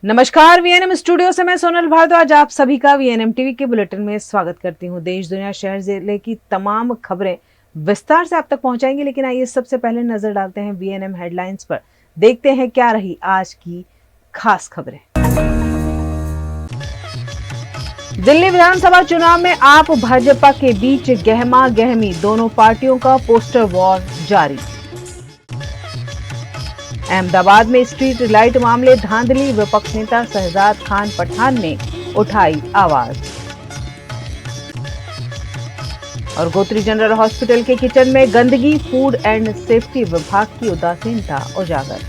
नमस्कार, VNM studio से मैं सोनल भारद्वाज आप सभी का वीएनएम टीवी के बुलेटिन में स्वागत करती हूं। देश दुनिया शहर जिले की तमाम खबरें विस्तार से आप तक पहुंचाएंगे, लेकिन आइए सबसे पहले नजर डालते हैं वीएनएम हेडलाइंस पर। देखते हैं क्या रही आज की खास खबरें। दिल्ली विधानसभा चुनाव में आप भाजपा के बीच गहमा गहमी, दोनों पार्टियों का पोस्टर वॉर जारी। अहमदाबाद में स्ट्रीट लाइट मामले धांधली, विपक्ष नेता शहजाद खान पठान ने उठाई आवाज। और गोत्री जनरल हॉस्पिटल के किचन में गंदगी, फूड एंड सेफ्टी विभाग की उदासीनता उजागर।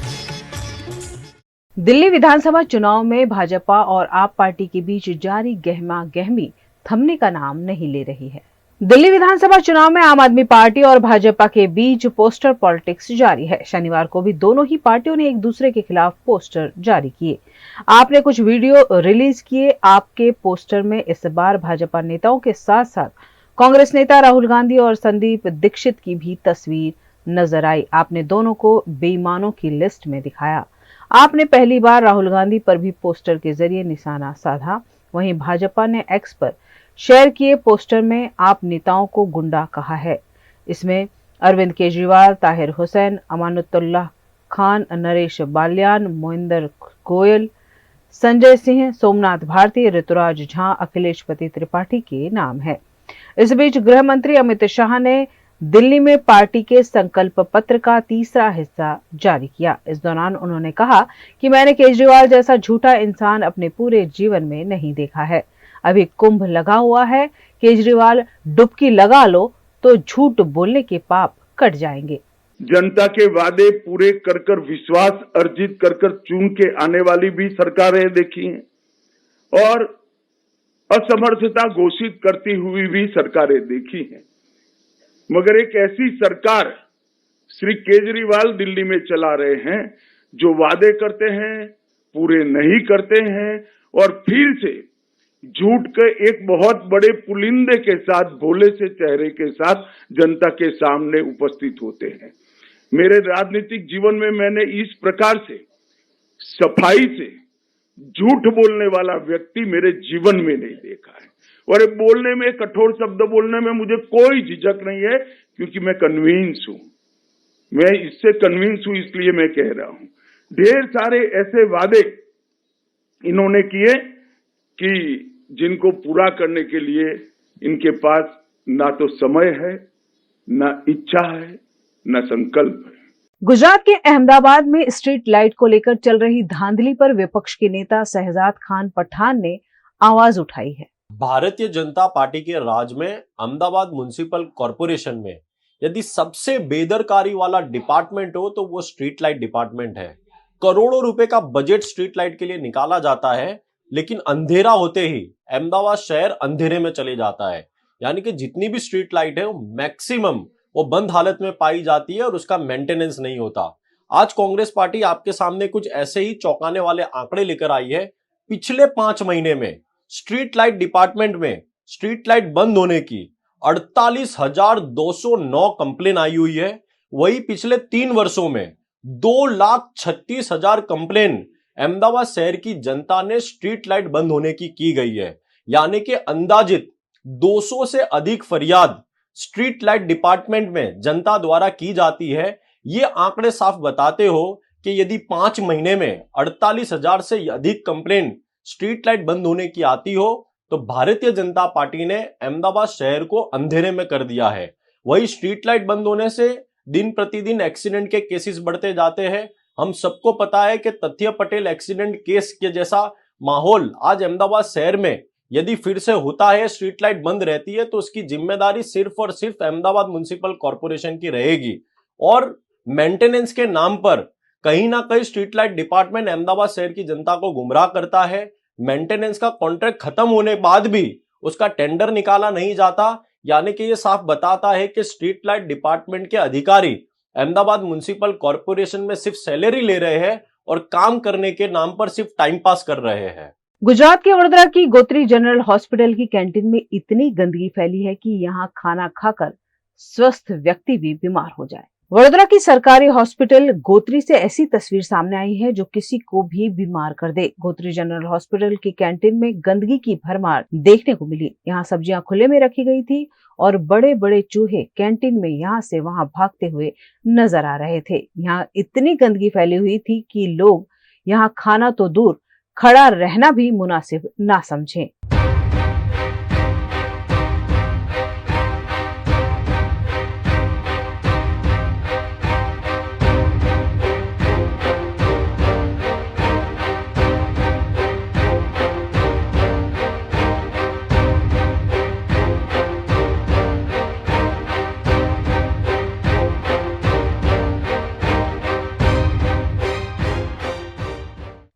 दिल्ली विधानसभा चुनाव में भाजपा और आप पार्टी के बीच जारी गहमा गहमी थमने का नाम नहीं ले रही है। दिल्ली विधानसभा चुनाव में आम आदमी पार्टी और भाजपा के बीच पोस्टर पॉलिटिक्स जारी है। शनिवार को भी दोनों ही पार्टियों ने एक दूसरे के खिलाफ पोस्टर जारी किए। आपने कुछ वीडियो रिलीज किए। आपके पोस्टर में इस बार भाजपा नेताओं के साथ साथ कांग्रेस नेता राहुल गांधी और संदीप दीक्षित की भी तस्वीर नजर आई। आपने दोनों को बेईमानों की लिस्ट में दिखाया। आपने पहली बार राहुल गांधी पर भी पोस्टर के जरिए निशाना साधा। वहीं भाजपा ने एक्स पर शेयर किए पोस्टर में आप नेताओं को गुंडा कहा है। इसमें अरविंद केजरीवाल, ताहिर हुसैन, अमानतुल्लाह खान, नरेश बाल्यान, मोहिंदर गोयल, संजय सिंह, सोमनाथ भारती, ऋतुराज झा, अखिलेश पति त्रिपाठी के नाम है। इस बीच गृह मंत्री अमित शाह ने दिल्ली में पार्टी के संकल्प पत्र का तीसरा हिस्सा जारी किया। इस दौरान उन्होंने कहा कि मैंने केजरीवाल जैसा झूठा इंसान अपने पूरे जीवन में नहीं देखा है। अभी कुंभ लगा हुआ है, केजरीवाल डुबकी लगा लो तो झूठ बोलने के पाप कट जाएंगे। जनता के वादे पूरे कर कर विश्वास अर्जित कर कर चुन के आने वाली भी सरकारें देखी हैं और असमर्थता घोषित करती हुई भी सरकारें देखी हैं, मगर एक ऐसी सरकार श्री केजरीवाल दिल्ली में चला रहे हैं जो वादे करते हैं, पूरे नहीं करते हैं और फिर से झूठ के एक बहुत बड़े पुलिंदे के साथ, भोले से चेहरे के साथ जनता के सामने उपस्थित होते हैं। मेरे राजनीतिक जीवन में मैंने इस प्रकार से सफाई से झूठ बोलने वाला व्यक्ति मेरे जीवन में नहीं देखा है। और बोलने में, कठोर शब्द बोलने में मुझे कोई झिझक नहीं है, क्योंकि मैं कन्विंस हूं। मैं इससे कन्विंस हूं, इसलिए मैं कह रहा हूं। ढेर सारे ऐसे वादे इन्होंने किए कि जिनको पूरा करने के लिए इनके पास ना तो समय है, ना इच्छा है, ना संकल्प है। गुजरात के अहमदाबाद में स्ट्रीट लाइट को लेकर चल रही धांधली पर विपक्ष के नेता शहजाद खान पठान ने आवाज उठाई है। भारतीय जनता पार्टी के राज में अहमदाबाद म्युनिसिपल कॉरपोरेशन में यदि सबसे बेदरकारी वाला डिपार्टमेंट हो तो वो स्ट्रीट लाइट डिपार्टमेंट है। करोड़ों रुपए का बजट स्ट्रीट लाइट के लिए निकाला जाता है, लेकिन अंधेरा होते ही अहमदाबाद शहर अंधेरे में चले जाता है। यानी कि जितनी भी स्ट्रीट लाइट है वो मैक्सिमम वो बंद हालत में पाई जाती है और उसका मेंटेनेंस नहीं होता। आज कांग्रेस पार्टी आपके सामने कुछ ऐसे ही चौंकाने वाले आंकड़े लेकर आई है। पिछले 5 महीने में स्ट्रीट लाइट डिपार्टमेंट में स्ट्रीट लाइट बंद होने की 48,209 कंप्लेन आई हुई है। वही पिछले 3 वर्षों में 2,36,000 कंप्लेन अहमदाबाद शहर की जनता ने स्ट्रीट लाइट बंद होने की गई है। यानी कि अंदाजित 200 से अधिक फरियाद स्ट्रीट लाइट डिपार्टमेंट में जनता द्वारा की जाती है। ये आंकड़े साफ बताते हो कि यदि 5 महीने में 48,000 से अधिक कंप्लेन स्ट्रीट लाइट बंद होने की आती हो तो भारतीय जनता पार्टी ने अहमदाबाद शहर को अंधेरे में कर दिया है। वही स्ट्रीट लाइट बंद होने से दिन प्रतिदिन एक्सीडेंट के केसेस बढ़ते जाते हैं। हम सबको पता है कि तथ्य पटेल एक्सीडेंट केस के जैसा माहौल आज अहमदाबाद शहर में यदि फिर से होता है, स्ट्रीट लाइट बंद रहती है, तो उसकी जिम्मेदारी सिर्फ और सिर्फ अहमदाबाद म्युनिसिपल कॉरपोरेशन की रहेगी। और मेंटेनेंस के नाम पर कहीं ना कहीं स्ट्रीट लाइट डिपार्टमेंट अहमदाबाद शहर की जनता को गुमराह करता है। मेंटेनेंस का कॉन्ट्रैक्ट खत्म होने बाद भी उसका टेंडर निकाला नहीं जाता। यानी कि यह साफ बताता है कि स्ट्रीट लाइट डिपार्टमेंट के अधिकारी अहमदाबाद म्युनिसिपल कॉरपोरेशन में सिर्फ सैलरी ले रहे हैं और काम करने के नाम पर सिर्फ टाइम पास कर रहे हैं। गुजरात के वडोदरा की गोत्री जनरल हॉस्पिटल की कैंटीन में इतनी गंदगी फैली है कि यहां खाना खाकर स्वस्थ व्यक्ति भी बीमार हो जाए। वडोदरा की सरकारी हॉस्पिटल गोत्री से ऐसी तस्वीर सामने आई है जो किसी को भी बीमार कर दे। गोत्री जनरल हॉस्पिटल की कैंटीन में गंदगी की भरमार देखने को मिली। यहाँ सब्जियां खुले में रखी गई थी और बड़े बड़े चूहे कैंटीन में यहाँ से वहां भागते हुए नजर आ रहे थे। यहाँ इतनी गंदगी फैली हुई थी कि लोग यहाँ खाना तो दूर, खड़ा रहना भी मुनासिब ना समझें।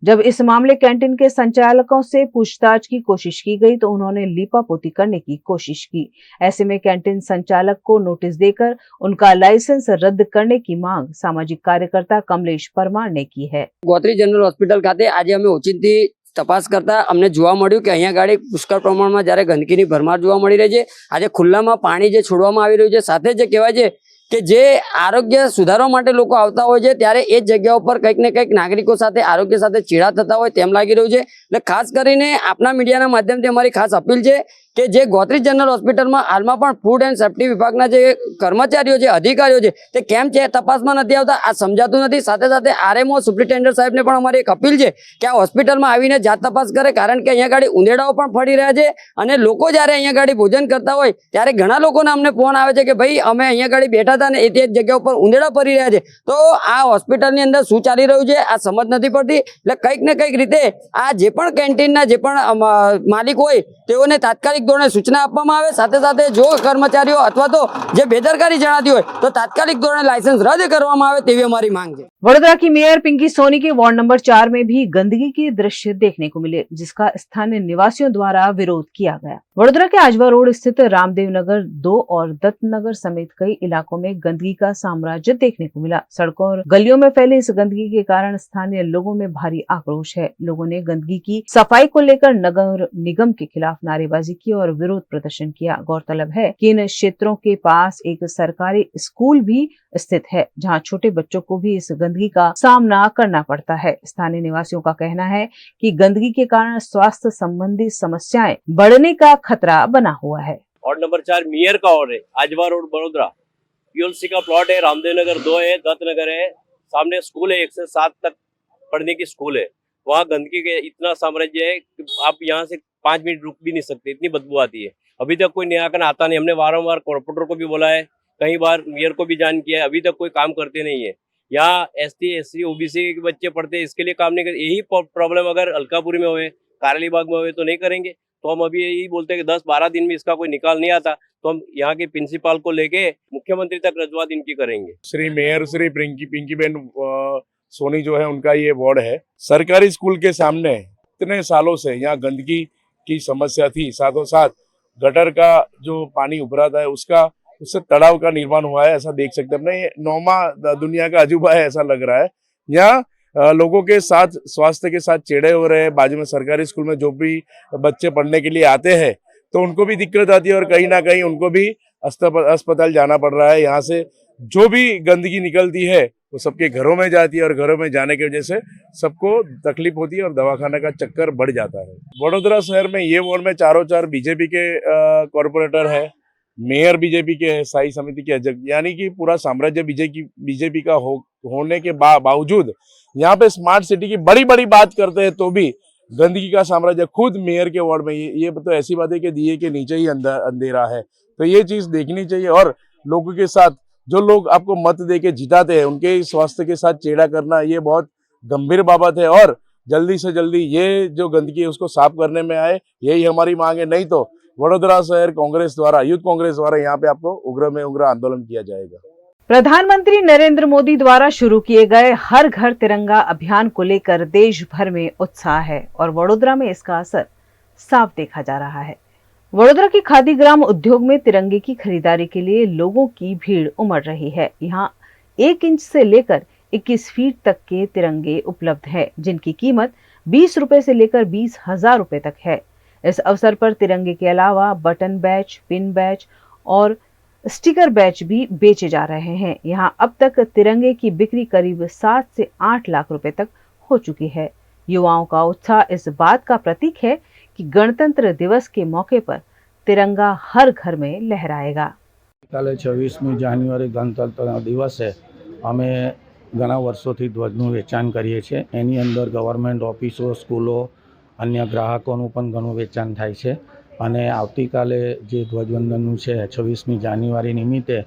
जब इस मामले कैंटीन के संचालकों से पूछताछ की कोशिश की गई तो उन्होंने लीपापोती करने की कोशिश की। ऐसे में कैंटीन संचालक को नोटिस देकर उनका लाइसेंस रद्द करने की मांग सामाजिक कार्यकर्ता कमलेश परमार ने की है। गोत्री जनरल हॉस्पिटल खाते आज અમે ઓચિંતી તપાસ કરતા અમને જોવા મળ્યું કે અહીંયા ગાડી પુષ્કળ પ્રમાણમાં જ્યારે ગંદકીની ભરમાર જોવા મળી રહી છે। આજે ખુલ્લામાં પાણી જે છોડવામાં આવી રહ્યું છે, સાથે જે કહેવાય છે કે જે આરોગ્ય સુધારવા માટે લોકો આવતા હોય છે ત્યારે એ જગ્યા ઉપર કંઈક ને કંઈક નાગરિકો સાથે આરોગ્ય સાથે ચેડા થતા હોય તેમ લાગી રહ્યું છે। એટલે ખાસ કરીને આપના મીડિયાના માધ્યમથી અમારી ખાસ અપીલ છે કે જે ગોત્રી જનરલ હોસ્પિટલમાં હાલમાં પણ ફૂડ એન્ડ સેફ્ટી વિભાગના જે કર્મચારીઓ છે, અધિકારીઓ છે, તે કેમ છે તપાસમાં નથી આવતા આ સમજાતું નથી। સાથે સાથે આરએમઓ સુપ્રિન્ટેન્ડન્ટ સાહેબને પણ અમારી એક અપીલ છે કે આ હોસ્પિટલમાં આવીને જાત તપાસ કરે, કારણ કે અહીંયા ગાડી ઉંદેડાઓ પણ ફરી રહ્યા છે અને લોકો જ્યારે અહીંયા ગાડી ભોજન કરતા હોય ત્યારે ઘણા લોકોને અમને ફોન આવે છે કે ભાઈ અમે અહીંયા ગાડી બેઠા હતા ને એ તે જગ્યા ઉપર ઉંદેડા ફરી રહ્યા છે। તો આ હોસ્પિટલની અંદર શું ચાલી રહ્યું છે આ સમજ નથી પડતી। એટલે કંઈક ને કંઈક રીતે આ જે પણ કેન્ટીનના જે પણ માલિક હોય તેઓને તાત્કાલિક ધોરણે સૂચના આપવામાં આવે। સાથે સાથે જો કર્મચારીઓ અથવા તો જે બેદરકારી જણાતી હોય તો તાત્કાલિક ધોરણે લાયસન્સ રદ કરવામાં આવે તેવી અમારી માંગ છે। वडोदरा की मेयर पिंकी सोनी के वार्ड नंबर 4 में भी गंदगी के दृश्य देखने को मिले, जिसका स्थानीय निवासियों द्वारा विरोध किया गया। वडोदरा के आजवा रोड स्थित रामदेव नगर 2 और दत्त नगर समेत कई इलाकों में गंदगी का साम्राज्य देखने को मिला। सड़कों और गलियों में फैली इस गंदगी के कारण स्थानीय लोगों में भारी आक्रोश है। लोगों ने गंदगी की सफाई को लेकर नगर निगम के खिलाफ नारेबाजी की और विरोध प्रदर्शन किया। गौरतलब है कि इन क्षेत्रों के पास एक सरकारी स्कूल भी स्थित है, जहां छोटे बच्चों को भी इस गंदगी का सामना करना पड़ता है। स्थानीय निवासियों का कहना है कि गंदगी के कारण स्वास्थ्य संबंधी समस्याएं बढ़ने का खतरा बना हुआ है। वार्ड नंबर 4 मेयर का वार्ड है, आजवा रोड वडोदरा। पीएलसी का प्लॉट है, रामदेव नगर 2 है, दत्त नगर है, सामने स्कूल है, 1 से 7 तक पढ़ने की स्कूल है। वहाँ गंदगी के इतना साम्राज्य है कि आप यहाँ से 5 मिनट रुक भी नहीं सकते, इतनी बदबू आती है। अभी तक कोई निराकरण आता नहीं। हमने वारंवार कॉर्पोरेटर को भी बोला है, कई बार मेयर को भी जान किया है, अभी तक कोई काम करते नहीं है। यहाँ ST SC OBC के बच्चे पढ़ते हैं, इसके लिए काम नहीं करते। यही प्रॉब्लम अगर अलकापुरी में हुए, कारेली बाग में हुए तो नहीं करेंगे। तो हम अभी यही बोलते हैं कि 10-12 दिन में इसका कोई निकाल नहीं आता तो हम यहाँ के प्रिंसिपल को लेके मुख्यमंत्री तक रजूआत इनकी करेंगे। श्री मेयर श्री पिंकी बेन सोनी जो है उनका ये वार्ड है। सरकारी स्कूल के सामने इतने सालों से यहाँ गंदगी की समस्या थी, साथों साथ गटर का जो पानी उभरा है उससे तड़ाव का निर्माण हुआ है, ऐसा देख सकते हैं। अपने ये नौमा दुनिया का अजूबा है ऐसा लग रहा है। यहाँ लोगों के साथ स्वास्थ्य के साथ चेड़े हो रहे हैं। बाजू में सरकारी स्कूल में जो भी बच्चे पढ़ने के लिए आते हैं तो उनको भी दिक्कत आती है और कहीं ना कहीं उनको भी अस्पताल जाना पड़ रहा है। यहाँ से जो भी गंदगी निकलती है वो सबके घरों में जाती है और घरों में जाने की वजह से सबको तकलीफ होती है और दवाखाना का चक्कर बढ़ जाता है। वडोदरा शहर में ये वार्ड में चारों चार बीजेपी के कॉर्पोरेटर है, मेयर बीजेपी के है, स्थायी समिति के अध्यक्ष, यानी कि पूरा साम्राज्य बीजेपी का होने के बावजूद यहाँ पे स्मार्ट सिटी की बड़ी बड़ी बात करते हैं तो भी गंदगी का साम्राज्य खुद मेयर के वार्ड में। ये तो ऐसी बात है कि दिए के नीचे ही अंधेरा है। तो ये चीज देखनी चाहिए और लोगों के साथ जो लोग आपको मत दे के जिताते हैं उनके स्वास्थ्य के साथ चेड़ा करना ये बहुत गंभीर बाबत है और जल्दी से जल्दी ये जो गंदगी है उसको साफ करने में आए, यही हमारी मांग है। नहीं तो वडोदरा शहर कांग्रेस द्वारा, यूथ कांग्रेस द्वारा यहाँ पे आपको उग्र में उग्र आंदोलन किया जाएगा। प्रधानमंत्री नरेंद्र मोदी द्वारा शुरू किए गए हर घर तिरंगा अभियान को लेकर देश भर में उत्साह है और वडोदरा में इसका असर साफ देखा जा रहा है। वडोदरा के खादी ग्राम उद्योग में तिरंगे की खरीदारी के लिए लोगों की भीड़ उमड़ रही है। यहाँ 1 इंच से लेकर 21 फीट तक के तिरंगे उपलब्ध है, जिनकी कीमत 20 रुपए से लेकर 20,000 रुपए तक है। इस अवसर पर तिरंगे के अलावा बटन बैच, पिन बैच और स्टिकर बैच भी बेचे जा रहे हैं। यहाँ अब तक तिरंगे की बिक्री करीब 7 से 8 लाख रुपए तक हो चुकी है। युवाओं का उत्साह इस बात का प्रतीक है कि गणतंत्र दिवस के मौके पर तिरंगा हर घर में लहराएगा। કાલે 26મી જાન્યુઆરી ગણતંત્ર દિવસે અમે ઘણા વર્ષોથી ધ્વજનું વેચાણ કરીએ છીએ। એની અંદર ગવર્મેન્ટ ઓફિસો, સ્કૂલો, અન્ય ગ્રાહકોનું પણ ઘણું વેચાણ થાય છે અને આવતીકાલે જે ધ્વજવંદનનું છે 26મી જાન્યુઆરી નિમિત્તે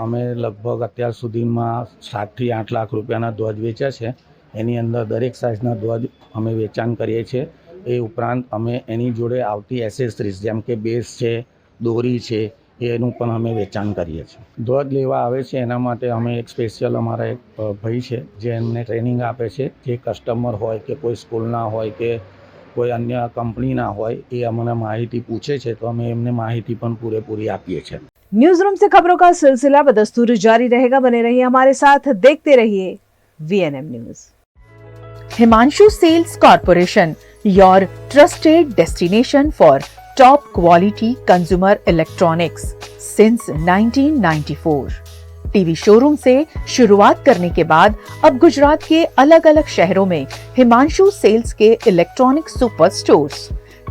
અમે લગભગ અત્યાર સુધીમાં 7 થી 8 લાખ રૂપિયાના ધ્વજ વેચ્યા છે। એની અંદર દરેક સાઇઝના ધ્વજ અમે વેચાણ કરીએ છીએ। એ ઉપરાંત અમે એની જોડે આવતી એસેસરીઝ જેમ કે બેઝ છે, દોરી છે, એનું પણ અમે વેચાણ કરીએ છીએ। ધ્વજ લેવા આવે છે એના માટે અમે એક સ્પેશિયલ અમારા એક ભાઈ છે જે એમને ટ્રેનિંગ આપે છે। જે કસ્ટમર હોય કે કોઈ સ્કૂલના હોય કે કોઈ અન્ય કંપનીના હોય એ અમને માહિતી પૂછે છે તો અમે એમને માહિતી પણ પૂરેપૂરી આપીએ છીએ। न्यूज रूम से खबरों का सिलसिला बदस्तूर जारी रहेगा। बने रहिए हमारे साथ, देखते रहिए VNM news. Himanshu Sales Corporation, your trusted destination for top quality consumer electronics since 1994। TV showroom से शुरुआत करने के बाद अब गुजरात के अलग अलग शहरों में हिमांशु सेल्स के electronic super stores,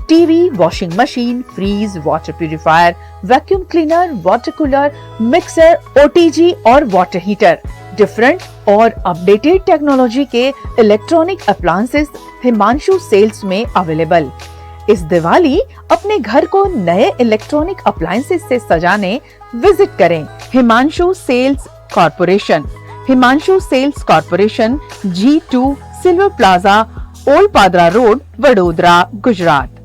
TV, washing machine, fridge, water purifier, vacuum cleaner, water cooler, mixer, OTG और वाटर हीटर, डिफरेंट और अपडेटेड टेक्नोलॉजी के इलेक्ट्रॉनिक अप्लायंसेस हिमांशु सेल्स में अवेलेबल। इस दिवाली अपने घर को नए इलेक्ट्रॉनिक अप्लायंसेस से सजाने विजिट करें Himanshu sales corporation. Himanshu sales corporation, G2 silver plaza, old Padra road, Vadodara, Gujarat.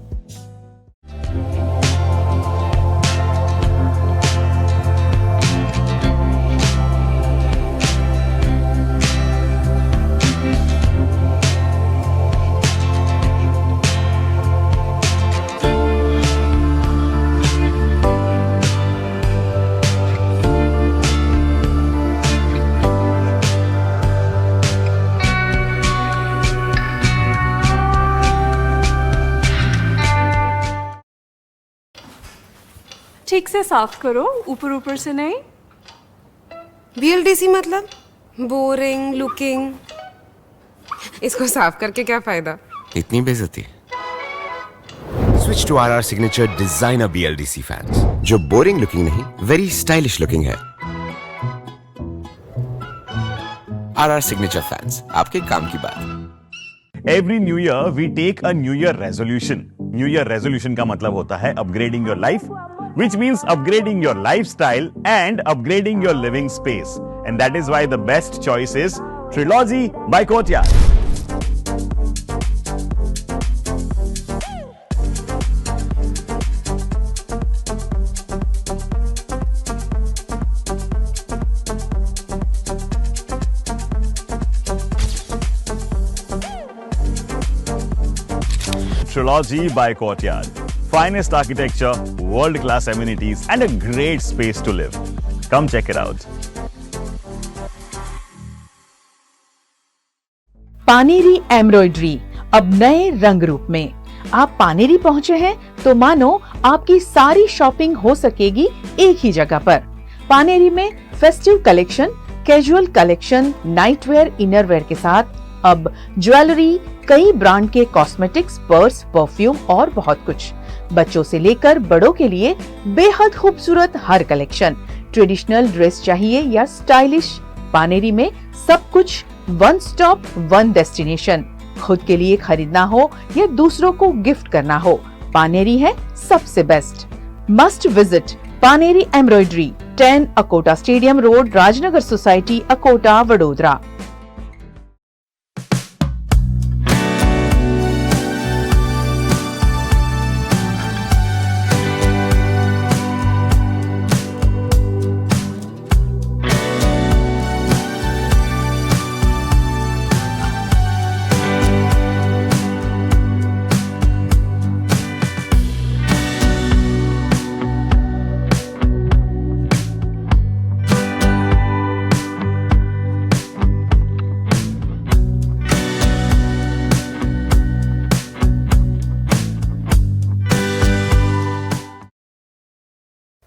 ठीक से साफ करो, ऊपर ऊपर से नहीं। VLDC मतलब बोरिंग लुकिंग। इसको साफ करके क्या फायदा? इतनी बेइज्जती। Switch to RR Signature designer BLDC fans, जो बोरिंग लुकिंग नहीं, वेरी स्टाइलिश लुकिंग है। RR सिग्नेचर फैंस, आपके काम की बात। Every new year we take a new year resolution. New year resolution का मतलब होता है upgrading your life, which means upgrading your lifestyle and upgrading your living space. And that is why the best choice is Trilogy by Courtyard. Trilogy by Courtyard. Finest architecture, world-class amenities, and a great space to live. Come check it out. Paneri embroidery अब नए रंग रूप में। आप पानेरी पहुंचे हैं तो मानो आपकी सारी शॉपिंग हो सकेगी एक ही जगह पर। पानेरी में festive collection, casual collection, nightwear, innerwear के साथ अब ज्वेलरी, कई ब्रांड के कॉस्मेटिक्स, पर्स, परफ्यूम और बहुत कुछ। बच्चों से लेकर बड़ों के लिए बेहद खूबसूरत हर कलेक्शन। ट्रेडिशनल ड्रेस चाहिए या स्टाइलिश, पानेरी में सब कुछ वन स्टॉप वन डेस्टिनेशन। खुद के लिए खरीदना हो या दूसरों को गिफ्ट करना हो, पानेरी है सबसे best. Must visit Paneri embroidery, 10 Akota stadium road, Rajnagar society, Akota, Vadodara.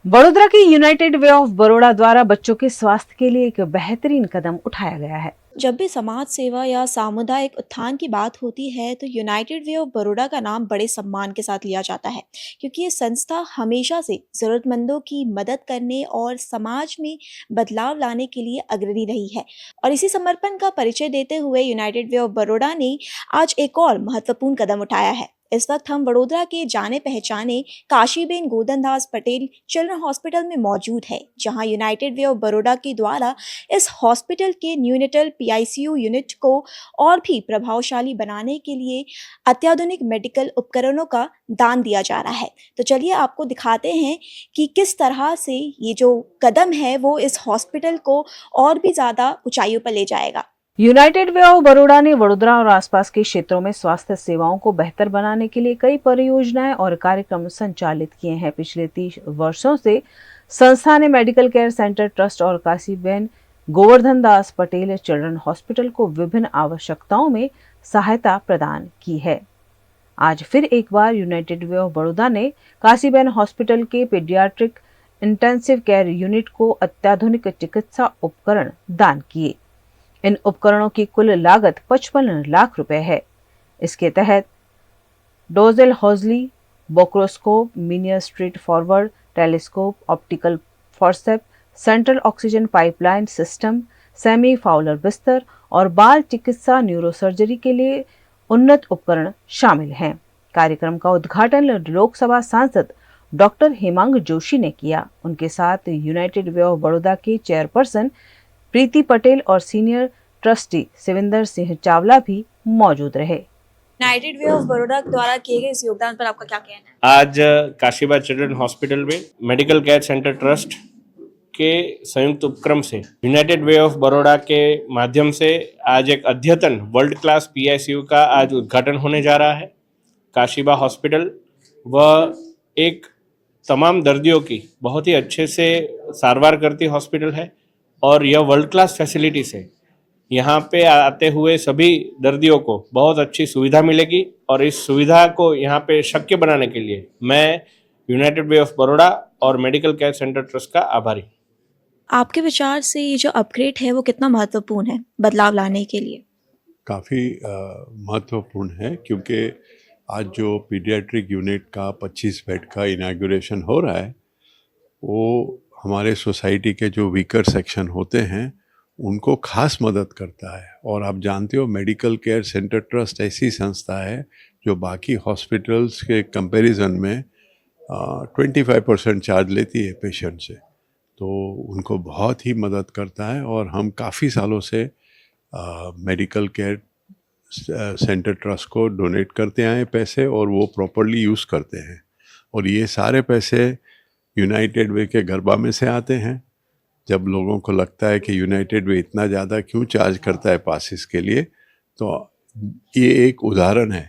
Vadodara की यूनाइटेड वे ऑफ बड़ौदा द्वारा बच्चों के स्वास्थ्य के लिए एक बेहतरीन कदम उठाया गया है। जब भी समाज सेवा या सामुदायिक उत्थान की बात होती है तो यूनाइटेड वे ऑफ बड़ौदा का नाम बड़े सम्मान के साथ लिया जाता है, क्योंकि ये संस्था हमेशा से ज़रूरतमंदों की मदद करने और समाज में बदलाव लाने के लिए अग्रणी रही है। और इसी समर्पण का परिचय देते हुए यूनाइटेड वे ऑफ बड़ौदा ने आज एक और महत्वपूर्ण कदम उठाया है। इस वक्त हम वडोदरा के जाने पहचाने काशीबेन गोदनदास पटेल चिल्ड्रन हॉस्पिटल में मौजूद है, जहां यूनाइटेड वे ऑफ बड़ौदा के द्वारा इस हॉस्पिटल के न्यूनेटल PICU यूनिट को और भी प्रभावशाली बनाने के लिए अत्याधुनिक मेडिकल उपकरणों का दान दिया जा रहा है। तो चलिए आपको दिखाते हैं कि किस तरह से ये जो कदम है वो इस हॉस्पिटल को और भी ज़्यादा ऊंचाइयों पर ले जाएगा। यूनाइटेड वे ऑफ बड़ौदा ने वडोदरा और आसपास के क्षेत्रों में स्वास्थ्य सेवाओं को बेहतर बनाने के लिए कई परियोजनाएं और कार्यक्रम संचालित किए हैं। पिछले 30 वर्षों से संस्था ने मेडिकल केयर सेंटर ट्रस्ट और काशीबेन गोवर्धन दास पटेल चिल्ड्रन हॉस्पिटल को विभिन्न आवश्यकताओं में सहायता प्रदान की है। आज फिर एक बार यूनाइटेड वे ऑफ बड़ौदा ने काशीबेन हॉस्पिटल के पीडियाट्रिक इंटेंसिव केयर यूनिट को अत्याधुनिक चिकित्सा उपकरण दान किए। इन उपकरणों की कुल लागत 55 लाख रुपए है। इसके तहत डोजल हॉजली, बोक्रोस्कोप, मिनियर straight forward telescope, optical forceps, central oxygen pipeline system, semi Fowler बिस्तर और बाल चिकित्सा न्यूरोसर्जरी के लिए उन्नत उपकरण शामिल हैं। कार्यक्रम का उद्घाटन लोकसभा सांसद डॉक्टर हेमांग जोशी ने किया। उनके साथ यूनाइटेड वे ऑफ बड़ौदा के चेयरपर्सन प्रीति पटेल और सीनियर ट्रस्टी शिविंदर सिंह चावला भी मौजूद रहे। यूनाइटेड वे ऑफ बड़ौदा द्वारा किए गए इस योगदान पर आपका क्या कहना है? आज काशीबाग चिल्ड्रन हॉस्पिटल में मेडिकल केयर सेंटर ट्रस्ट के संयुक्त उपक्रम से यूनाइटेड वे ऑफ बड़ौदा के माध्यम से आज एक अद्यतन वर्ल्ड क्लास PICU का आज उद्घाटन होने जा रहा है। काशीबाग हॉस्पिटल वह एक तमाम दर्दियों की बहुत ही अच्छे से सारवार करती हॉस्पिटल है और यह वर्ल्ड क्लास फैसिलिटी से यहाँ पे आते हुए सभी दर्दियों को बहुत अच्छी सुविधा मिलेगी और इस सुविधा को यहाँ पे शक्य बनाने के लिए मैं यूनाइटेड वे ऑफ बड़ौदा और मेडिकल केयर सेंटर ट्रस्ट का आभारी। आपके विचार से ये जो अपग्रेड है वो कितना महत्वपूर्ण है बदलाव लाने के लिए? काफ़ी महत्वपूर्ण है, क्योंकि आज जो पीडियाट्रिक यूनिट का 25 बेड का इनाग्रेशन हो रहा है वो हमारे सोसाइटी के जो वीकर सेक्शन होते हैं उनको खास मदद करता है। और आप जानते हो मेडिकल केयर सेंटर ट्रस्ट ऐसी संस्था है जो बाकी हॉस्पिटल्स के कंपैरिजन में 25% चार्ज लेती है पेशेंट से, तो उनको बहुत ही मदद करता है। और हम काफ़ी सालों से मेडिकल केयर सेंटर ट्रस्ट को डोनेट करते आए पैसे और वो प्रॉपरली यूज़ करते हैं। और ये सारे पैसे यूनाइटेड वे के गरबा में से आते हैं। जब लोगों को लगता है कि यूनाइटेड वे इतना ज़्यादा क्यों चार्ज करता है पासिस के लिए, तो ये एक उदाहरण है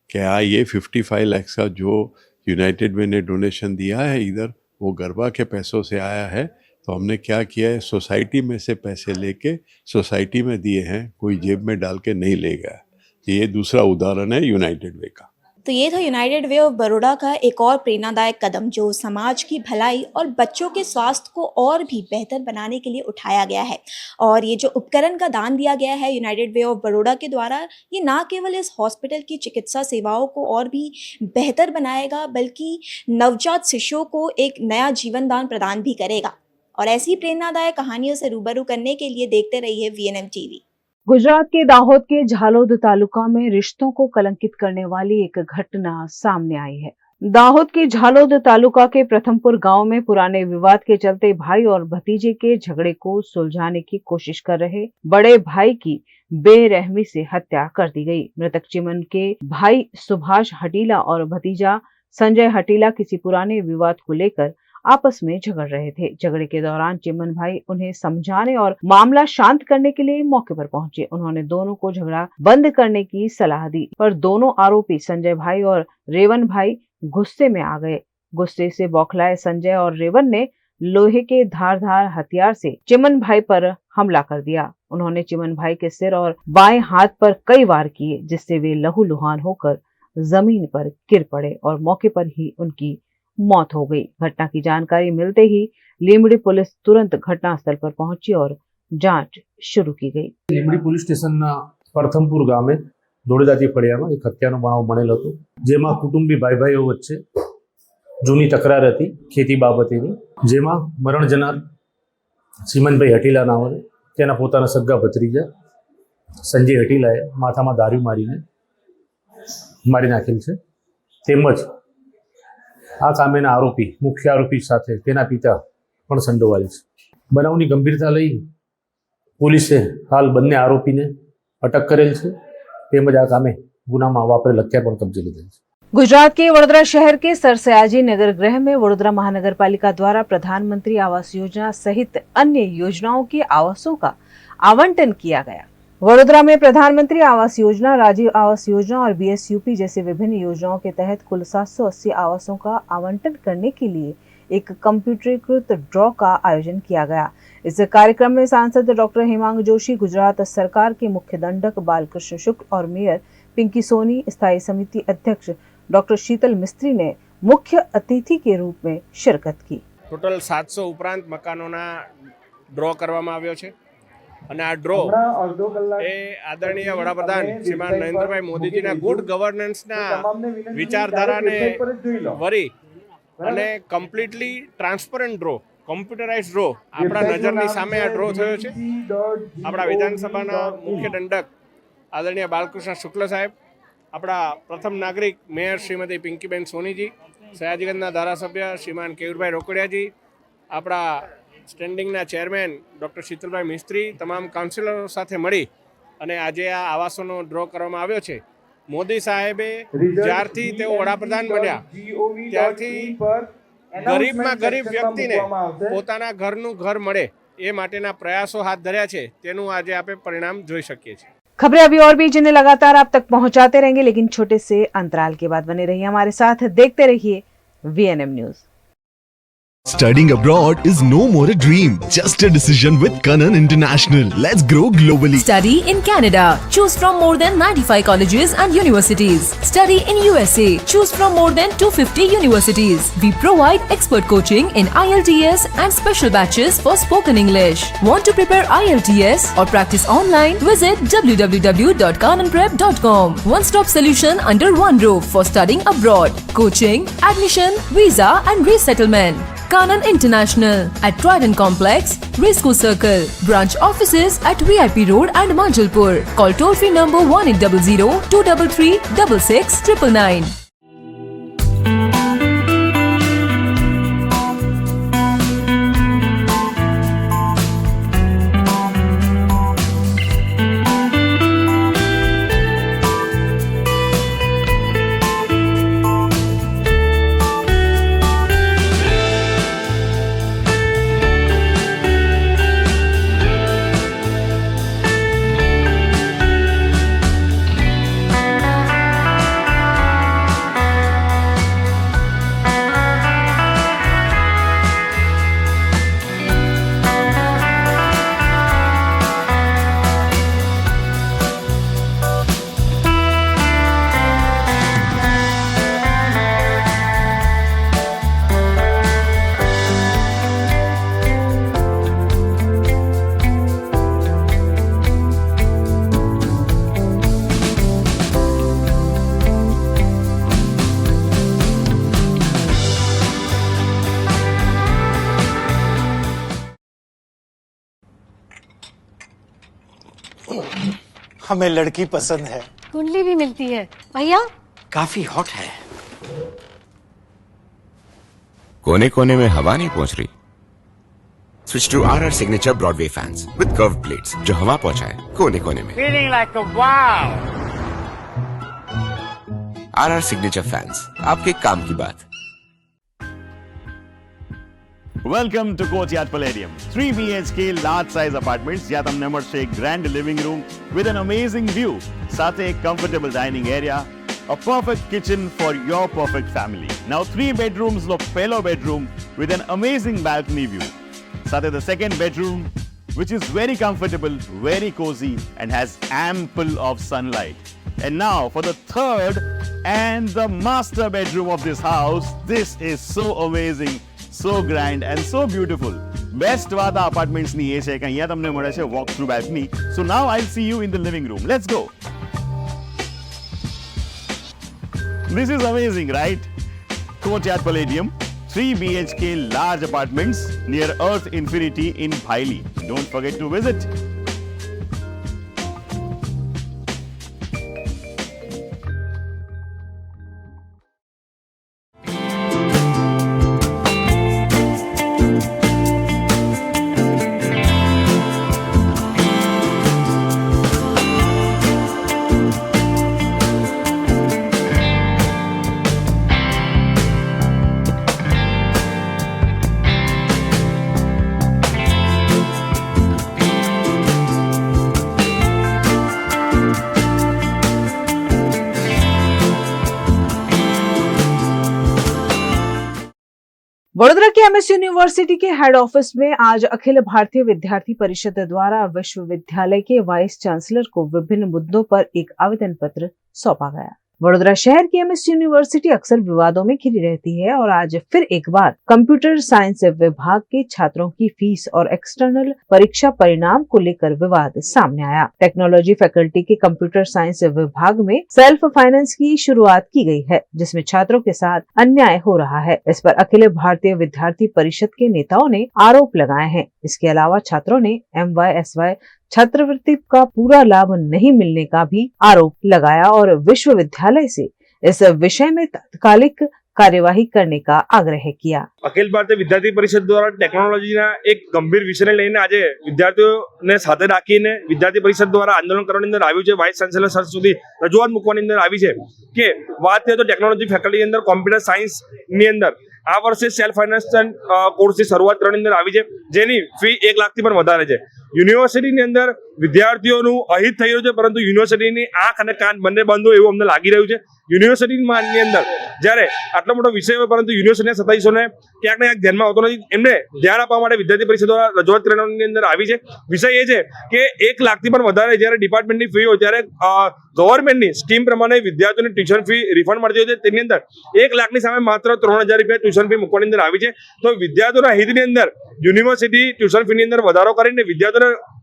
कि ये 55 लाख का जो यूनाइटेड वे ने डोनेशन दिया है इधर वो गरबा के पैसों से आया है। तो हमने क्या किया है, सोसाइटी में से पैसे लेके सोसाइटी में दिए हैं, कोई जेब में डाल के नहीं ले गया। ये दूसरा उदाहरण है यूनाइटेड वे का। तो ये था यूनाइटेड वे ऑफ बड़ौदा का एक और प्रेरणादायक कदम जो समाज की भलाई और बच्चों के स्वास्थ्य को और भी बेहतर बनाने के लिए उठाया गया है। और ये जो उपकरण का दान दिया गया है यूनाइटेड वे ऑफ बड़ौदा के द्वारा, ये ना केवल इस हॉस्पिटल की चिकित्सा सेवाओं को और भी बेहतर बनाएगा बल्कि नवजात शिशुओं को एक नया जीवन दान प्रदान भी करेगा। और ऐसी प्रेरणादायक कहानियों से रूबरू करने के लिए देखते रहिए VNM TV। गुजरात के दाहोद के झालोद तालुका में रिश्तों को कलंकित करने वाली एक घटना सामने आई है। दाहोद के झालोद तालुका के प्रथमपुर गांव में पुराने विवाद के चलते भाई और भतीजे के झगड़े को सुलझाने की कोशिश कर रहे बड़े भाई की बेरहमी से हत्या कर दी गई। मृतक चिमन के भाई सुभाष हटीला और भतीजा संजय हटीला किसी पुराने विवाद को लेकर आपस में झगड़ रहे थे। झगड़े के दौरान चिमन भाई उन्हें समझाने और मामला शांत करने के लिए मौके पर पहुंचे। उन्होंने दोनों को झगड़ा बंद करने की सलाह दी, पर दोनों आरोपी संजय भाई और रेवन भाई गुस्से में आ गए। गुस्से से बौखलाए संजय और रेवन ने लोहे के धारदार हथियार से चिमन भाई पर हमला कर दिया। उन्होंने चिमन भाई के सिर और बाएं हाथ पर कई वार किए, जिससे वे लहूलुहान होकर जमीन पर गिर पड़े और मौके पर ही उनकी मौत हो गई। घटना की जानकारी मिलते ही लीमड़ी पुलिस तुरंत घटनास्थल पर पहुंची और जांच शुरू की गई। લીંબડી પોલીસ સ્ટેશનના પ્રથમપુર ગામે દોડેજાતી ફળિયામાં એક હત્યાનો બનાવ બનેલો હતો, જેમાં કુટુંબી ભાઈઓ વચ્ચે જૂની તકરાર હતી ખેતી બાબતેની, જેમાં મરણ જનાર સીમનભાઈ હટીલા નામે તેના પોતાના સગા ભત્રીજા સંજય હટીલાએ માથામાં દારૂ મારીને મારી નાખેલ છે। તેમજ આ કામેના આરોપી મુખ્ય આરોપી સાથે તેના પિતા પણ સંડોવાયેલ છે। બનાવની ગંભીરતા લઈ પોલીસે હાલ બંને આરોપીને અટક કરેલ છે, તેમજ આ કામે ગુનામાં વાપરેલ હથિયાર પણ કબજે લીધેલ છે। गुजरात के वडोदरा शहर के सरसयाजी नगर गृह में वडोदरा महानगर पालिका द्वारा प्रधानमंत्री आवास योजना सहित अन्य योजनाओं के आवासों का आवंटन किया गया। वडोदरा में प्रधानमंत्री आवास योजना, राजीव आवास योजना और BSUP जैसे विभिन्न योजनाओं के तहत कुल 780 आवासों का आवंटन करने के लिए एक कंप्यूटरीकृत ड्रॉ का आयोजन किया गया। इस कार्यक्रम में सांसद डॉक्टर हेमांग जोशी, गुजरात सरकार के मुख्य दंडक बालकृष्ण शुक्ल और मेयर पिंकी सोनी, स्थायी समिति अध्यक्ष डॉक्टर शीतल मिस्त्री ने मुख्य अतिथि के रूप में शिरकत की। टोटल 700 ઉપરાંત મકાનોના ડ્રો કરવામાં આવ્યો છે અને આ ડ્રો એ આદરણીય વડાપ્રધાન શ્રીમાન નરેન્દ્રભાઈ મોદીજીના ગુડ ગવર્નન્સના વિચારધારાને વરી અને completely transparent draw, computerise draw આપણા નજરની સામે આ ડ્રો થયો છે। આપણા વિધાનસભાના મુખ્ય દંડક આદરણીય બાલકૃષ્ણ શુક્લ સાહેબ, આપણા પ્રથમ નાગરિક મેયર શ્રીમતી પિંકીબેન સોનીજી, સયાજીગંજના ધારાસભ્ય શ્રીમાન કેયુરભાઈ રોકડિયાજી, આપણા સ્ટેન્ડિંગના ચેરમેન ડૉક્ટર શીતલભાઈ મિસ્ત્રી, તમામ કાઉન્સિલરો સાથે મળી અને આજે આ આવાસોનો ડ્રો કરવામાં આવ્યો છે। મોદી સાહેબે જ્યારથી તેઓ વડાપ્રધાન બન્યા ત્યારથી ગરીબમાં ગરીબ વ્યક્તિને પોતાના ઘરનું ઘર મળે એ માટેના પ્રયાસો હાથ ધર્યા છે, તેનું આજે આપણે પરિણામ જોઈ શકીએ છીએ। खबरें अभी और भी जिन्हें लगातार आप तक पहुंचाते रहेंगे, लेकिन छोटे से अंतराल के बाद बने रहिए हमारे साथ, देखते रहिए VNM news. Studying abroad is no more a dream, just a decision with Kanan International. Let's grow globally. Study in Canada. Choose from more than 95 colleges and universities. Study in USA. Choose from more than 250 universities. We provide expert coaching in IELTS and special batches for spoken English. Want to prepare IELTS or practice online? Visit www.kananprep.com. One-stop solution under one roof for studying abroad. Coaching, admission, visa and resettlement. Kanan International at Trident Complex, Risco Circle. Branch offices at VIP Road and Manjalpur. Call toll-free number 1800-233-6699. हमें लड़की पसंद है। कुंडली भी मिलती है भैया, काफी हॉट है। कोने कोने में हवा नहीं पहुंच रही? Switch to RR Signature Broadway fans with curve plates, जो हवा पहुंचाए कोने कोने में। Feeling like a wow. RR Signature fans, आपके काम की बात। Welcome to Courtyard Palladium. 3 BHK large size apartments જ્યાં તમને મળશે એક grand living room with an amazing view, સાથે એક comfortable dining area, a perfect kitchen for your perfect family. Now 3 bedrooms નો પહેલો bedroom with an amazing balcony view. સાથે the second bedroom which is very comfortable, very cozy and has ample of sunlight. And now for the third and the master bedroom of this house. This is so amazing, so grand and so beautiful. Best વાત આ apartments ની એ છે કે અહીંયા તમને મળે છે walk through balcony. So now I'll see you in the living room. Let's go. This is amazing, right? Courtyard Palladium, 3 BHK large apartments near Earth Infinity in Bhaili. Don't forget to visit. Vadodara के MS university के head office में आज अखिल भारतीय विद्यार्थी परिषद द्वारा विश्वविद्यालय के vice chancellor को विभिन्न मुद्दों पर एक आवेदन पत्र सौंपा गया। वडोदरा शहर की एमएस यूनिवर्सिटी अक्सर विवादों में घिरी रहती है और आज फिर एक बार कंप्यूटर साइंस विभाग के छात्रों की फीस और एक्सटर्नल परीक्षा परिणाम को लेकर विवाद सामने आया। टेक्नोलॉजी फैकल्टी के कंप्यूटर साइंस विभाग में सेल्फ फाइनेंस की शुरुआत की गई है, जिसमें छात्रों के साथ अन्याय हो रहा है। इस पर अखिल भारतीय विद्यार्थी परिषद के नेताओं ने आरोप लगाए हैं। इसके अलावा छात्रों ने MYSY छात्रवृत्ति का पूरा लाभ नहीं मिलने का भी आरोप लगाया और विश्वविद्यालय से इस विषय में तात्कालिक कार्यवाही करने का आग्रह किया। અખિલ ભારતીય વિદ્યાર્થી પરિષદ દ્વારા ટેકનોલોજીના એક ગંભીર વિષયને લઈને આજે વિદ્યાર્થીઓને સાથે રાખીને વિદ્યાર્થી પરિષદ દ્વારા આંદોલન કરવાની અંદર આવ્યું છે। વાઇસ ચાન્સેલર સર સુધી રજૂઆત મૂકવાની અંદર આવી છે કે વાત છે તો ટેકનોલોજી ફેકલ્ટી અંદર કોમ્પ્યુટર સાયન્સ ની અંદર આ વર્ષે સેલ્ફ ફાઇનાન્સ કોર્સની શરૂઆત કરવાની અંદર આવી છે, જેની ફી 1 લાખથી પણ વધારે છે। યુનિવર્સિટીની અંદર વિદ્યાર્થીઓનું અહિત થઈ રહ્યું છે, પરંતુ યુનિવર્સિટીની આંખ અને કાન બંને બંધ હોય એવું અમને લાગી રહ્યું છે। યુનિવર્સિટીની અંદર જ્યારે આટલો મોટો વિષય હોય પરંતુ યુનિવર્સિટીના સત્તાધીશોને ક્યાંક ને ક્યાંક ધ્યાનમાં આવતો નથી। એમને ધ્યાન આપવા માટે વિદ્યાર્થી પરિષદ દ્વારા રજૂઆત કરવાની અંદર આવી છે। વિષય એ છે કે 1 લાખથી પણ વધારે જ્યારે ડિપાર્ટમેન્ટની ફી હોય ત્યારે ગવર્મેન્ટની સ્કીમ પ્રમાણે વિદ્યાર્થીઓને ટ્યુશન ફી રિફંડ મળતી હોય છે, તેની અંદર 1 લાખની સામે માત્ર 3000 રૂપિયા ટ્યુશન ફી મૂકવાની અંદર આવી છે। તો વિદ્યાર્થીઓના હિતની અંદર યુનિવર્સિટી ટ્યુશન ફીની અંદર વધારો કરીને વિદ્યાર્થીઓને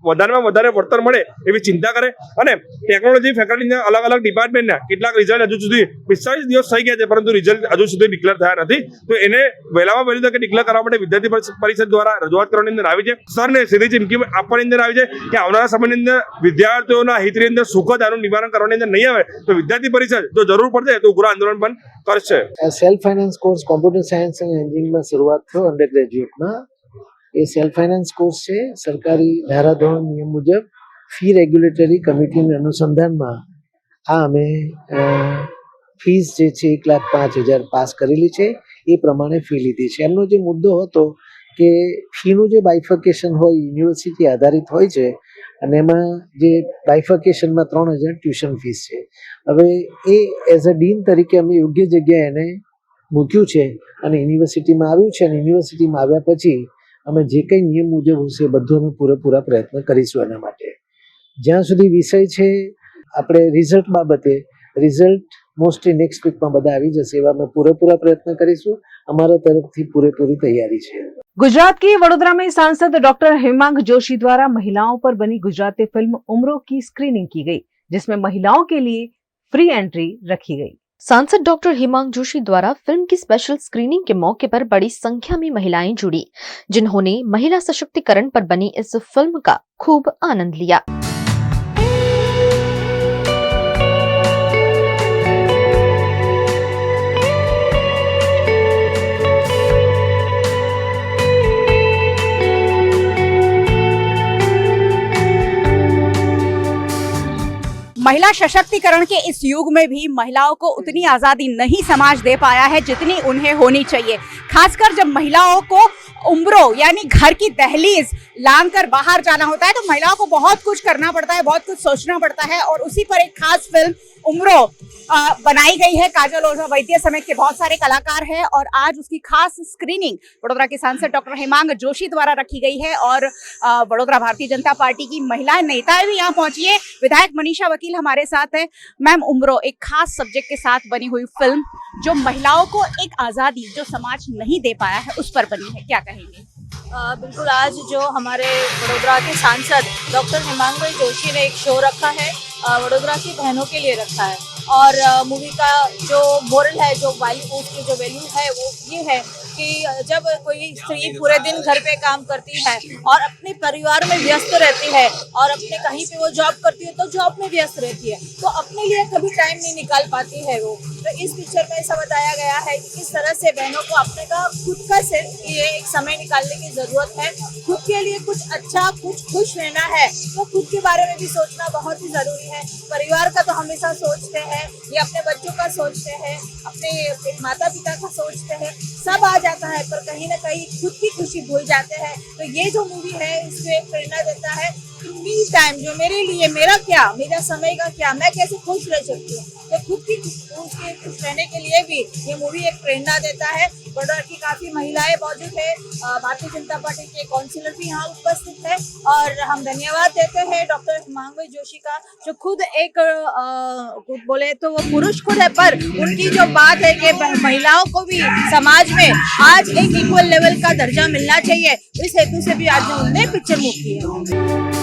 વધારેમાં વધારે વળતર મળે એવી ચિંતા કરે અને ટેકનોલોજી ફેકલ્ટીના અલગ અલગ ડિપાર્ટમેન્ટના કેટલાક રિઝલ્ટ હજુ સુધી 45 દિવસ થઈ ગયા છે, પરંતુ રિઝલ્ટ હજુ સુધી ડિક્લેર થયા નથી। તો એને વહેલામાં વહેલી તકે ડિક્લેર કરવા માટે વિદ્યાર્થી પરિષદ દ્વારા રજૂઆત કરવાની અંદર આવી છે। સરને સીધી ચીમકી આપવાની અંદર આવી છે કે આવનારા સમયની અંદર વિદ્યાર્થીઓના હિતની અંદર સુખદ આનું નિવારણ કરવાની અંદર નહીં આવે તો વિદ્યાર્થી પરિષદ જો જરૂર પડશે તો ઉગ્ર આંદોલન પણ કરશે। Self finance course computer science અને એન્જિનિયરિંગમાં શરૂઆત થયો અંડર ગ્રેજ્યુએટમાં। એ સેલ્ફ ફાઇનાન્સ કોર્સ છે। સરકારી ધારાધોરણ નિયમ મુજબ ફી રેગ્યુલેટરી કમિટીના અનુસંધાનમાં આ અમે ફીસ જે છે 1,05,000 પાસ કરેલી છે, એ પ્રમાણે ફી લીધી છે। એમનો જે મુદ્દો હતો કે ફીનું જે બાયફર્કેશન હોય યુનિવર્સિટી આધારિત હોય છે અને એમાં જે બાયફર્કેશનમાં 3,000 ટ્યુશન ફીસ છે। હવે એ એઝ અ ડીન તરીકે અમે યોગ્ય જગ્યાએ એને મૂક્યું છે અને યુનિવર્સિટીમાં આવ્યું છે અને યુનિવર્સિટીમાં આવ્યા પછી અમે જે કંઈ નિયમ મુજબ હશે એ બધું અમે પૂરેપૂરા પ્રયત્ન કરીશું એના માટે। જ્યાં સુધી વિષય છે આપણે રિઝલ્ટ બાબતે રિઝલ્ટ મોસ્ટલી નેક્સ્ટ વીકમાં બધા આવી જશે એવા અમે પૂરેપૂરા પ્રયત્ન કરીશું। અમારા તરફથી પૂરેપૂરી તૈયારી છે। गुजरात के वडोदरा में सांसद डॉक्टर हेमांग जोशी द्वारा महिलाओं पर बनी गुजराती फिल्म उम्रो की स्क्रीनिंग की गई, जिसमें महिलाओं के लिए फ्री एंट्री रखी गई। सांसद डॉक्टर हेमांग जोशी द्वारा फिल्म की स्पेशल स्क्रीनिंग के मौके पर बड़ी संख्या में महिलाएं जुड़ी, जिन्होंने महिला सशक्तिकरण पर बनी इस फिल्म का खूब आनंद लिया। महिला सशक्तिकरण के इस युग में भी महिलाओं को उतनी आज़ादी नहीं समाज दे पाया है जितनी उन्हें होनी चाहिए। खासकर जब महिलाओं को उम्रों यानी घर की दहलीज लांग कर बाहर जाना होता है तो महिलाओं को बहुत कुछ करना पड़ता है, बहुत कुछ सोचना पड़ता है और उसी पर एक खास फिल्म उम्रो बनाई गई है। काजल ओझा वैद्य समेत के बहुत सारे कलाकार हैं और आज उसकी खास स्क्रीनिंग वडोदरा के सांसद डॉक्टर हेमांग जोशी द्वारा रखी गई है और वडोदरा भारतीय जनता पार्टी की महिला नेताएं भी यहाँ पहुंची है। विधायक मनीषा वकील हमारे साथ है। मैम, उम्रो एक खास सब्जेक्ट के साथ बनी हुई फिल्म जो महिलाओं को एक आज़ादी जो समाज नहीं दे पाया है उस पर बनी है, क्या कहेंगे? बिल्कुल, आज जो हमारे वडोदरा के सांसद डॉक्टर हेमांग जोशी ने एक शो रखा है, वडोदरा की बहनों के लिए रखा है और मूवी का जो मोरल है, जो वैल्यू की जो वैल्यू है वो ये है कि जब कोई स्त्री पूरे दिन घर पे काम करती है और अपने परिवार में व्यस्त रहती है और अपने कहीं पे वो जॉब करती है तो जॉब में व्यस्त रहती है तो अपने लिए कभी टाइम नहीं निकाल पाती है वो। तो इस पिक्चर में ऐसा बताया गया है कि किस तरह से बहनों को अपने का खुद का ये एक समय निकालने की जरूरत है। खुद के लिए कुछ अच्छा, कुछ खुश रहना है तो खुद के बारे में भी सोचना बहुत ही जरूरी है। परिवार का तो हमेशा सोचते हैं, ये अपने बच्चों का सोचते हैं, अपने माता पिता का सोचते हैं, सब आ जाता है पर कहीं ना कहीं खुद की खुशी भूल जाते हैं। तो ये जो मूवी है इसमें एक प्रेरणा देता है कि मी टाइम जो मेरे लिए, मेरा क्या, मेरा समय का क्या, मैं कैसे खुश रह सकती हूँ। तो खुद की खुश रहने के लिए भी ये मूवी एक प्रेरणा देता है। वडोदरा की काफी महिलाएं मौजूद है, भारतीय जनता पार्टी के काउंसिलर भी यहाँ उपस्थित है और हम धन्यवाद देते हैं डॉक्टर हेमांग जोशी का जो खुद एक बोले तो वो पुरुष खुद है पर उनकी जो बात है कि महिलाओं को भी समाज में आज एक इक्वल लेवल का दर्जा मिलना चाहिए, इस हेतु से भी आज उन्होंने पिक्चर मूव की है।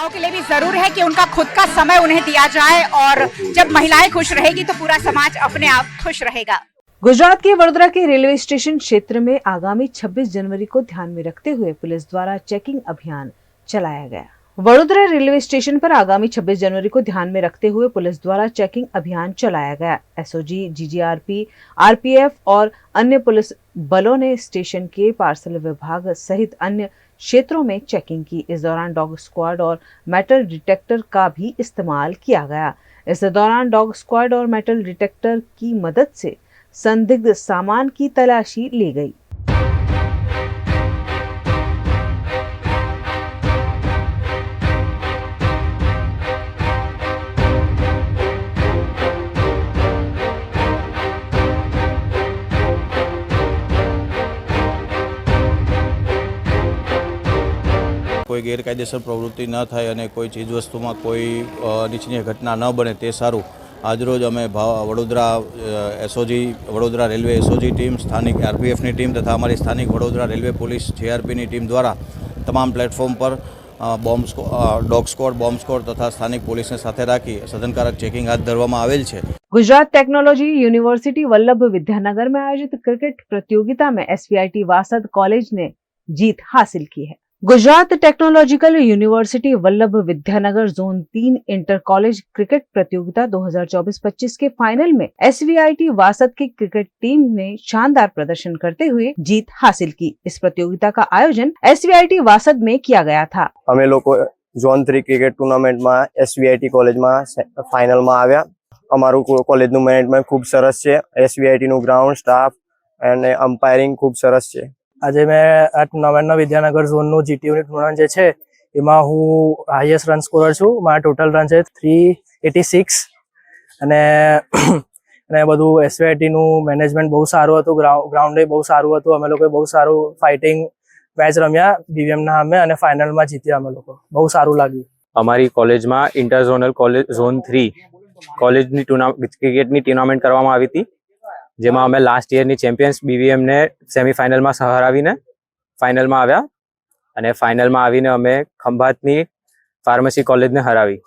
के लिए भी जरूर है कि उनका खुद का समय उन्हें दिया जाए और जब महिलाएं खुश रहेगी तो पूरा समाज अपने आप खुश रहेगा। गुजरात के वडोदरा के रेलवे स्टेशन क्षेत्र में आगामी 26 जनवरी को ध्यान में रखते हुए पुलिस द्वारा चेकिंग अभियान चलाया गया। वडोदरा रेलवे स्टेशन पर आगामी 26 जनवरी को ध्यान में रखते हुए पुलिस द्वारा चेकिंग अभियान चलाया गया। एसओजी, जीजीआरपी, आरपीएफ और अन्य पुलिस बलों ने स्टेशन के पार्सल विभाग सहित अन्य क्षेत्रों में चेकिंग की। इस दौरान डॉग स्क्वाड और मेटल डिटेक्टर का भी इस्तेमाल किया गया। इस दौरान डॉग स्क्वाड और मेटल डिटेक्टर की मदद से संदिग्ध सामान की तलाशी ली गई। કોઈ ગેરકાયદેસર પ્રવૃત્તિ ન થાય અને કોઈ ચીજવસ્તુમાં કોઈ અનિચ્છનીય ઘટના ન બને તે સારું આજરોજ અમે Vadodara SOG, Vadodara railway SOG team, સ્થાનિક આરપીએફની ટીમ તથા અમારી સ્થાનિક વડોદરા રેલવે પોલીસ જેઆરપીની ટીમ દ્વારા તમામ પ્લેટફોર્મ પર ડોગ સ્ક્વોડ, બોમ્બ સ્ક્વોડ તથા સ્થાનિક પોલીસને સાથે રાખી સઘનકારક ચેકિંગ હાથ ધરવામાં આવેલ છે। गुजरात टेक्नोलॉजी यूनिवर्सिटी वल्लभ विद्यानगर में आयोजित क्रिकेट प्रतियोगिता में एसवीआईटी वासद कॉलेज ने जीत हासिल की है। Gujarat technological university Vallabh Vidyanagar zone 3 inter college cricket प्रतियोगिता 2024-25 के फाइनल में एसवीआईटी वासद की क्रिकेट टीम ने शानदार प्रदर्शन करते हुए जीत हासिल की। इस प्रतियोगिता का आयोजन एसवीआईटी वासद में किया गया था। અમે લોકો ઝોન 3 ક્રિકેટ ટુર્નામેન્ટમાં એસવીઆઈટી કોલેજમાં ફાઇનલમાં આવ્યા। અમારું કોલેજનું મેનેજમેન્ટ ખૂબ સરસ છે, એસવીઆઈટીનું ગ્રાઉન્ડ, સ્ટાફ અને અમ્પાયરિંગ ખૂબ સરસ છે। આજે મેં આ ટુર્નામેન્ટનો વિદ્યાનગર ઝોનનું જીટીયુની ટુર્નામેન્ટ જે છે એમાં હું હાઈએસ્ટ રન સ્કોરર છું। મારા ટોટલ રન છે 386 અને બધું એસવીઆઈટીનું મેનેજમેન્ટ બહુ સારું હતું, ગ્રાઉન્ડે બહુ સારું હતું। અમે લોકોએ બહુ સારું ફાઇટિંગ મેચ રમ્યા બીવીએમના સામે અને ફાઇનલમાં જીત્યા અમે લોકો, બહુ સારું લાગ્યું। અમારી કોલેજમાં ઇન્ટર ઝોનલ કોલેજ ઝોન 3 કોલેજની ક્રિકેટની ટુર્નામેન્ટ કરવામાં આવી હતી જેમાં અમે લાસ્ટ યરની ચેમ્પિયન્સ બીવીએમને સેમીફાઇનલમાં હરાવીને ફાઇનલમાં આવ્યા અને ફાઇનલમાં આવીને અમે ખંભાતની ફાર્મસી કોલેજને હરાવી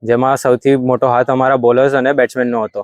જેમાં સૌથી મોટો હાથ અમારા બોલર્સ અને બેટ્સમેનનો હતો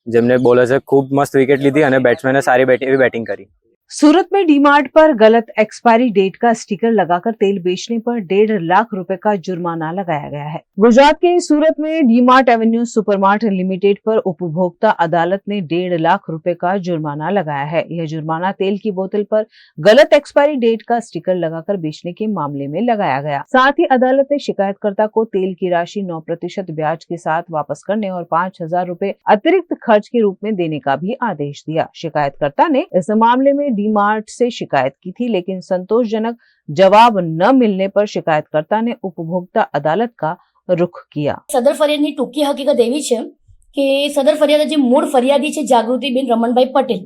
જેમને બોલર્સે ખૂબ મસ્ત વિકેટ લીધી અને બેટ્સમેને સારી એવી બેટિંગ કરી। सूरत में डीमार्ट पर गलत एक्सपायरी डेट का स्टिकर लगाकर तेल बेचने पर 1.5 लाख रुपए का जुर्माना लगाया गया है। गुजरात के सूरत में डीमार्ट एवेन्यू सुपरमार्ट लिमिटेड पर उपभोक्ता अदालत ने 1.5 लाख रुपए का जुर्माना लगाया है। यह जुर्माना तेल की बोतल पर गलत एक्सपायरी डेट का स्टिकर लगाकर बेचने के मामले में लगाया गया। साथ ही अदालत ने शिकायतकर्ता को तेल की राशि 9% ब्याज के साथ वापस करने और 5,000 रुपए अतिरिक्त खर्च के रूप में देने का भी आदेश दिया। शिकायतकर्ता ने इस मामले में डीमार्ट से शिकायत की थी, लेकिन संतोषजनक जवाब न मिलने पर शिकायतकर्ता ने उपभोक्ता अदालत का रुख किया। સદર ફરિયાદની ટૂંકી હકીકત એવી છે કે સદર ફરિયાદ જે મૂળ ફરિયાદી છે જાગૃતિબેન રમણભાઈ પટેલ,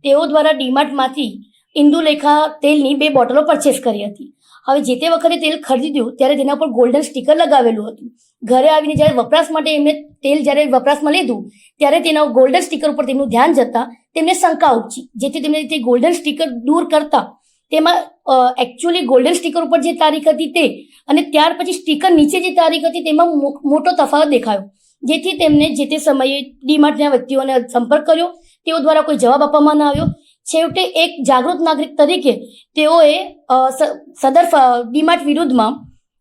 તેઓ દ્વારા ડીમાર્ટમાંથી ઇન્દુલેખા તેલની 2 બોટલો પરચેસ કરી હતી। હવે જે તે વખતે તેલ ખરીદ્યું ત્યારે તેના પર ગોલ્ડન સ્ટીકર લગાવેલું હતું। ઘરે આવીને જ્યારે વપરાશ માટે એમને તેલ જ્યારે વપરાશમાં લીધું ત્યારે તેના ગોલ્ડન સ્ટીકર ઉપર તેમનું ધ્યાન જતા તેમને શંકા ઉપજી, જેથી તેમને તે ગોલ્ડન સ્ટીકર દૂર કરતા તેમાં એકચ્યુઅલી ગોલ્ડન સ્ટીકર ઉપર જે તારીખ હતી તે અને ત્યાર પછી સ્ટીકર નીચે જે તારીખ હતી તેમાં મોટો તફાવત દેખાયો, જેથી તેમને જે તે સમયે ડીમાર્ટના વ્યક્તિઓને સંપર્ક કર્યો, તેઓ દ્વારા કોઈ જવાબ આપવામાં ન આવ્યો। છેવટે એક જાગૃત નાગરિક તરીકે તેઓએ સદર ડીમાર્ટ વિરુદ્ધમાં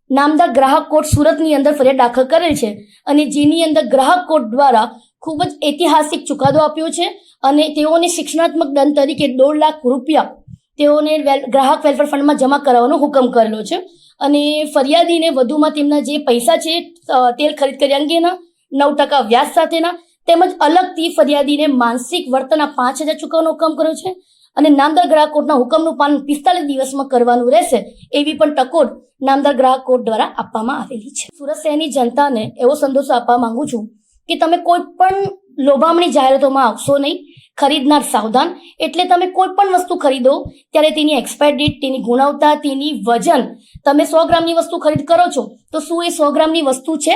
નામદાર ગ્રાહક કોર્ટ સુરતની અંદર ફરિયાદ દાખલ કરેલ છે અને જેની અંદર ગ્રાહક કોર્ટ દ્વારા ખૂબ જ ઐતિહાસિક ચુકાદો આપ્યો છે અને તેઓને શિક્ષણાત્મક દંડ તરીકે 1.5 લાખ રૂપિયા તેઓને ગ્રાહક વેલફેર ફંડમાં જમા કરાવવાનો હુકમ કરેલો છે અને ફરિયાદીને વધુમાં તેમના જે પૈસા છે તેલ ખરીદ કર્યા અંગેના 9% વ્યાજ સાથેના તેમજ અલગથી ફરિયાદીને માનસિક વર્તનના 5,000 ચૂકવવાનો હુકમ કર્યો છે અને નામદાર ગ્રાહક કોર્ટના હુકમનું પાલન 45 દિવસમાં કરવાનું રહેશે એવી પણ ટકોર નામદાર ગ્રાહક કોર્ટ દ્વારા આપવામાં આવેલી છે। સુરત શહેરની જનતાને એવો સંદેશો આપવા માંગુ છું કે તમે કોઈ પણ લોભામણી જાહેરાતોમાં આવશો નહીં। ખરીદનાર સાવધાન, એટલે તમે કોઈ પણ વસ્તુ ખરીદો ત્યારે તેની એક્સપાયર ડેટ, તેની ગુણવત્તા, તેની વજન, તમે 100 ગ્રામની વસ્તુ ખરીદ કરો છો તો શું એ 100 ગ્રામની વસ્તુ છે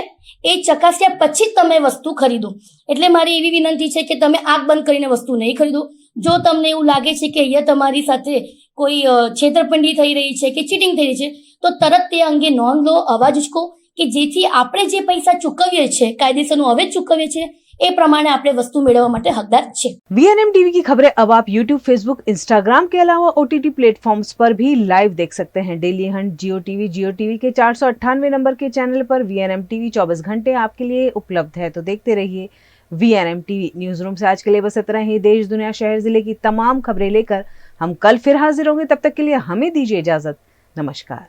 એ ચકાસ્યા પછી જ તમે વસ્તુ ખરીદો। એટલે મારી એવી વિનંતી છે કે તમે આંખ બંધ કરીને વસ્તુ નહીં ખરીદો। જો તમને એવું લાગે છે કે અહીંયા તમારી સાથે કોઈ છેતરપિંડી થઈ રહી છે કે ચીટિંગ થઈ રહી છે તો તરત તે અંગે નોંધ લો, અવાજ ઉચકો કે જેથી આપણે જે પૈસા ચૂકવીએ છીએ કાયદેસરનું હવે ચૂકવીએ છીએ એ प्रमाण આપણે वस्तु મેળવવા માટે હકદાર છે। VNM टीवी की खबरें अब आप YouTube, Facebook, Instagram के अलावा OTT प्लेटफॉर्म्स पर भी लाइव देख सकते हैं। डेली हंट, जियो टीवी के 498 नंबर के चैनल पर VNM टीवी 24 घंटे आपके लिए उपलब्ध है, तो देखते रहिए VNM टीवी। न्यूज रूम से आज के लिए बस इतना ही। देश, दुनिया, शहर, जिले की तमाम खबरें लेकर हम कल फिर हाजिर होंगे। तब तक के लिए हमें दीजिए इजाजत। नमस्कार।